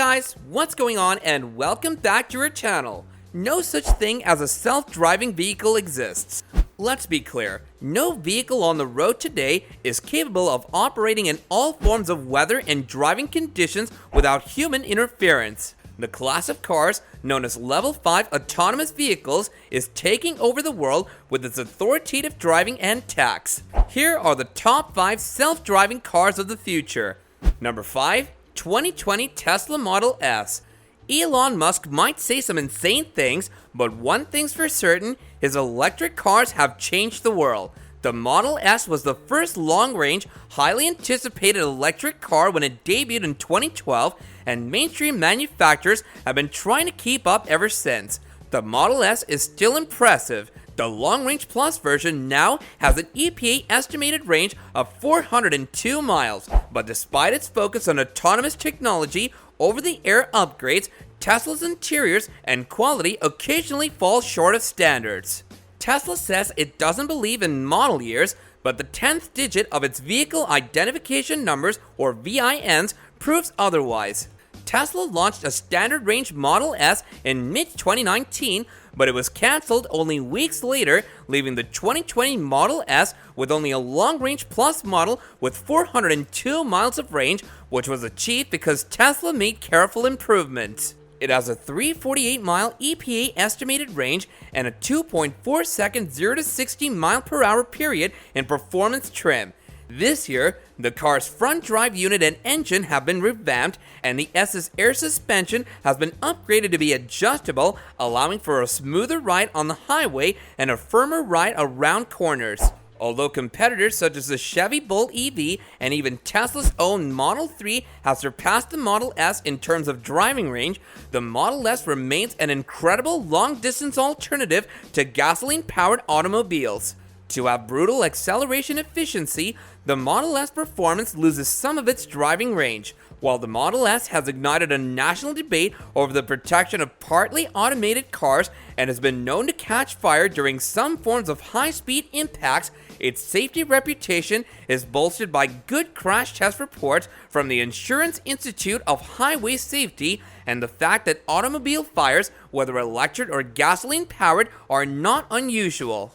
guys, what's going on and welcome back to our channel. No such thing as a self-driving vehicle exists. Let's be clear, no vehicle on the road today is capable of operating in all forms of weather and driving conditions without human interference. The class of cars, known as Level 5 autonomous vehicles, is taking over the world with its authoritative driving and tax. Here are the top 5 self-driving cars of the future. Number 5. 2020 Tesla Model S. Elon Musk might say some insane things, but one thing's for certain, his electric cars have changed the world. The Model S was the first long-range, highly anticipated electric car when it debuted in 2012, and mainstream manufacturers have been trying to keep up ever since. The Model S is still impressive. The Long Range Plus version now has an EPA estimated range of 402 miles, but despite its focus on autonomous technology, over-the-air upgrades, Tesla's interiors and quality occasionally fall short of standards. Tesla says it doesn't believe in model years, but the 10th digit of its Vehicle Identification Numbers, or VINs, proves otherwise. Tesla launched a standard range Model S in mid-2019, but it was cancelled only weeks later, leaving the 2020 Model S with only a long-range plus model with 402 miles of range, which was achieved because Tesla made careful improvements. It has a 348-mile EPA estimated range and a 2.4-second 0 to 60 mile/hour period in performance trim. This year, the car's front drive unit and engine have been revamped, and the S's air suspension has been upgraded to be adjustable, allowing for a smoother ride on the highway and a firmer ride around corners. Although competitors such as the Chevy Bolt EV and even Tesla's own Model 3 have surpassed the Model S in terms of driving range, the Model S remains an incredible long-distance alternative to gasoline-powered automobiles. To have brutal acceleration efficiency, the Model S performance loses some of its driving range. While the Model S has ignited a national debate over the protection of partly automated cars and has been known to catch fire during some forms of high-speed impacts, its safety reputation is bolstered by good crash test reports from the Insurance Institute of Highway Safety and the fact that automobile fires, whether electric or gasoline-powered, are not unusual.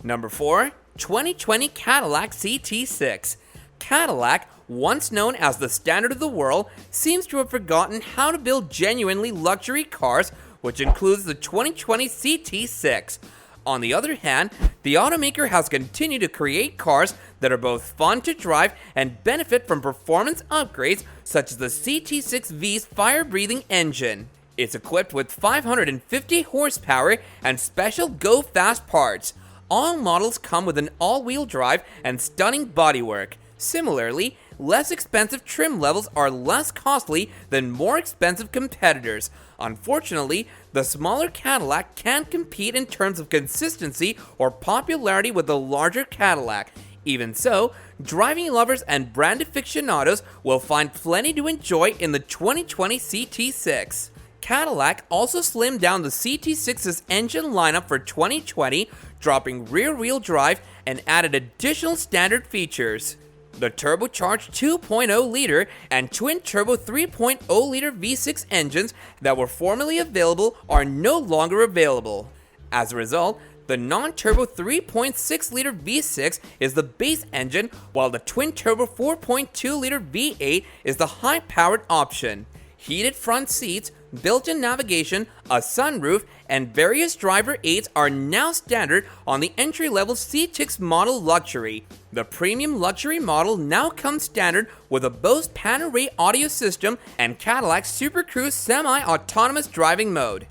Number 4. 2020 Cadillac CT6. Cadillac, once known as the standard of the world, seems to have forgotten how to build genuinely luxury cars, which includes the 2020 CT6. On the other hand, the automaker has continued to create cars that are both fun to drive and benefit from performance upgrades such as the CT6V's fire-breathing engine. It's equipped with 550 horsepower and special go-fast parts. All models come with an all-wheel drive and stunning bodywork. Similarly, less expensive trim levels are less costly than more expensive competitors. Unfortunately, the smaller Cadillac can't compete in terms of consistency or popularity with the larger Cadillac. Even so, driving lovers and brand aficionados will find plenty to enjoy in the 2020 CT6. Cadillac also slimmed down the CT6's engine lineup for 2020, dropping rear-wheel drive and added additional standard features. The turbocharged 2.0-liter and twin-turbo 3.0-liter V6 engines that were formerly available are no longer available. As a result, the non-turbo 3.6-liter V6 is the base engine, while the twin-turbo 4.2-liter V8 is the high-powered option. Heated front seats, built-in navigation, a sunroof, and various driver aids are now standard on the entry-level C6 model luxury. The premium luxury model now comes standard with a Bose Pan-Array audio system and Cadillac Super Cruise semi-autonomous driving mode.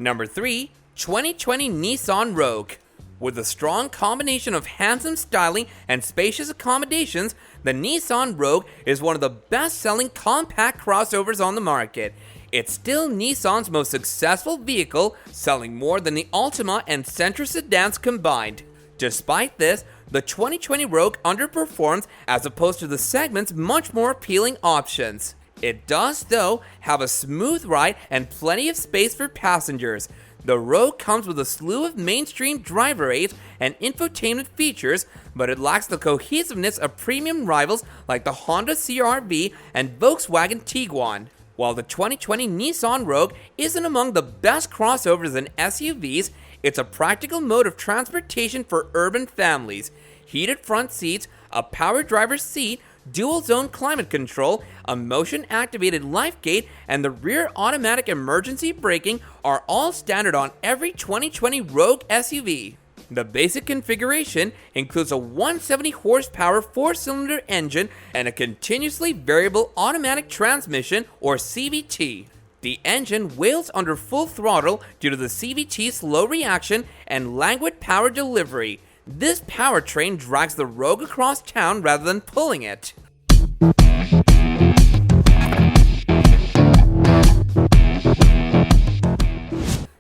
Number 3. 2020 Nissan Rogue. With a strong combination of handsome styling and spacious accommodations, the Nissan Rogue is one of the best-selling compact crossovers on the market. It's still Nissan's most successful vehicle, selling more than the Altima and Sentra sedans combined. Despite this, the 2020 Rogue underperforms as opposed to the segment's much more appealing options. It does, though, have a smooth ride and plenty of space for passengers. The Rogue comes with a slew of mainstream driver aids and infotainment features, but it lacks the cohesiveness of premium rivals like the Honda CR-V and Volkswagen Tiguan. While the 2020 Nissan Rogue isn't among the best crossovers and SUVs, it's a practical mode of transportation for urban families. Heated front seats, a power driver's seat, dual-zone climate control, a motion-activated liftgate, and the rear automatic emergency braking are all standard on every 2020 Rogue SUV. The basic configuration includes a 170 horsepower 4-cylinder engine and a continuously variable automatic transmission, or CVT. The engine wails under full throttle due to the CVT's slow reaction and languid power delivery. This powertrain drags the Rogue across town rather than pulling it.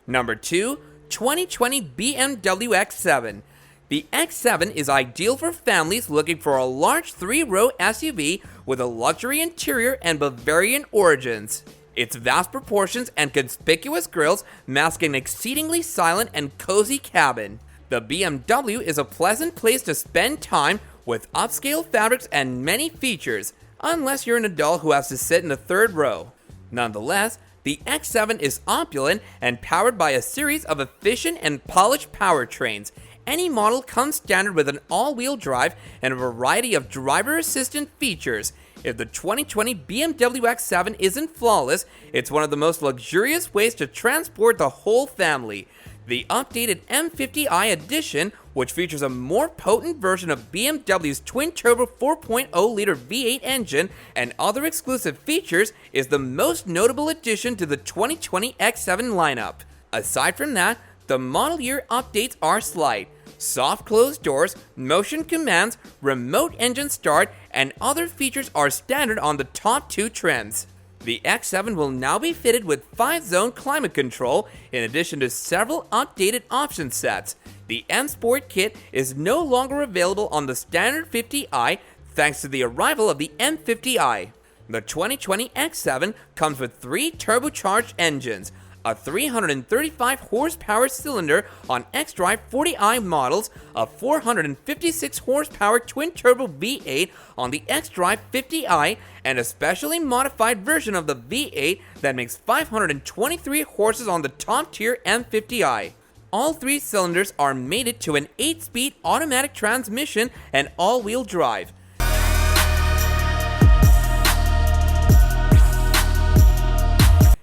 Number 2. 2020 BMW X7. The X7 is ideal for families looking for a large 3-row SUV with a luxury interior and Bavarian origins. Its vast proportions and conspicuous grilles mask an exceedingly silent and cozy cabin. The BMW is a pleasant place to spend time with upscale fabrics and many features, unless you're an adult who has to sit in the 3rd row. Nonetheless, the X7 is opulent and powered by a series of efficient and polished powertrains. Any model comes standard with an all-wheel drive and a variety of driver assistant features. If the 2020 BMW X7 isn't flawless, it's one of the most luxurious ways to transport the whole family. The updated M50i edition, which features a more potent version of BMW's twin-turbo 4.0-liter V8 engine and other exclusive features, is the most notable addition to the 2020 X7 lineup. Aside from that, the model year updates are slight. Soft closed doors, motion commands, remote engine start, and other features are standard on the top 2 trims. The X7 will now be fitted with 5-zone climate control, in addition to several updated option sets. The M Sport kit is no longer available on the standard 50i thanks to the arrival of the M50i. The 2020 X7 comes with 3 turbocharged engines, a 335 horsepower cylinder on xDrive 40i models, a 456 horsepower twin-turbo V8 on the xDrive 50i, and a specially modified version of the V8 that makes 523 horses on the top-tier M50i. All 3 cylinders are mated to an 8-speed automatic transmission and all-wheel drive.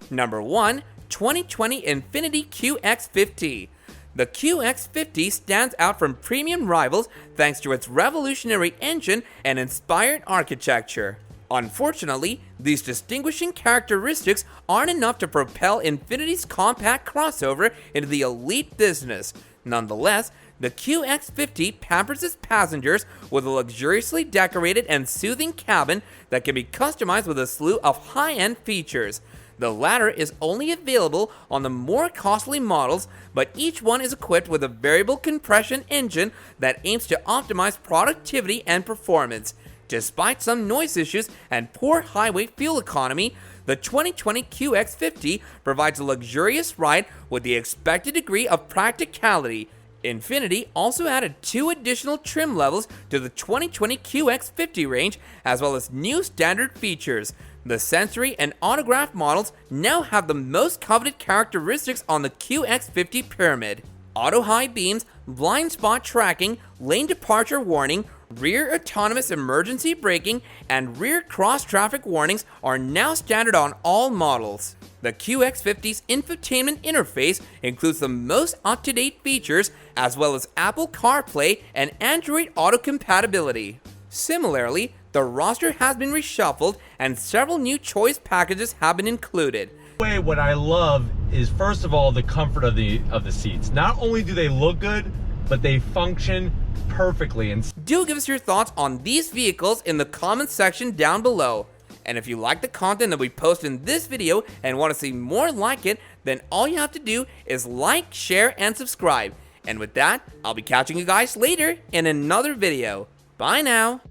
Number 1. 2020 Infiniti QX50. The QX50 stands out from premium rivals thanks to its revolutionary engine and inspired architecture. Unfortunately, these distinguishing characteristics aren't enough to propel Infiniti's compact crossover into the elite business. Nonetheless, the QX50 pampers its passengers with a luxuriously decorated and soothing cabin that can be customized with a slew of high-end features. The latter is only available on the more costly models, but each one is equipped with a variable compression engine that aims to optimize productivity and performance. Despite some noise issues and poor highway fuel economy, the 2020 QX50 provides a luxurious ride with the expected degree of practicality. Infiniti also added 2 additional trim levels to the 2020 QX50 range, as well as new standard features. The Sensory and Autograph models now have the most coveted characteristics on the QX50 pyramid. Auto high beams, blind spot tracking, lane departure warning, rear autonomous emergency braking, and rear cross-traffic warnings are now standard on all models. The QX50's infotainment interface includes the most up-to-date features, as well as Apple CarPlay and Android Auto compatibility. Similarly, the roster has been reshuffled and several new choice packages have been included. What I love is, first of all, the comfort of the seats. Not only do they look good, but they function perfectly. And do give us your thoughts on these vehicles in the comments section down below. And if you like the content that we post in this video and want to see more like it, then all you have to do is like, share, and subscribe. And with that, I'll be catching you guys later in another video. Bye now.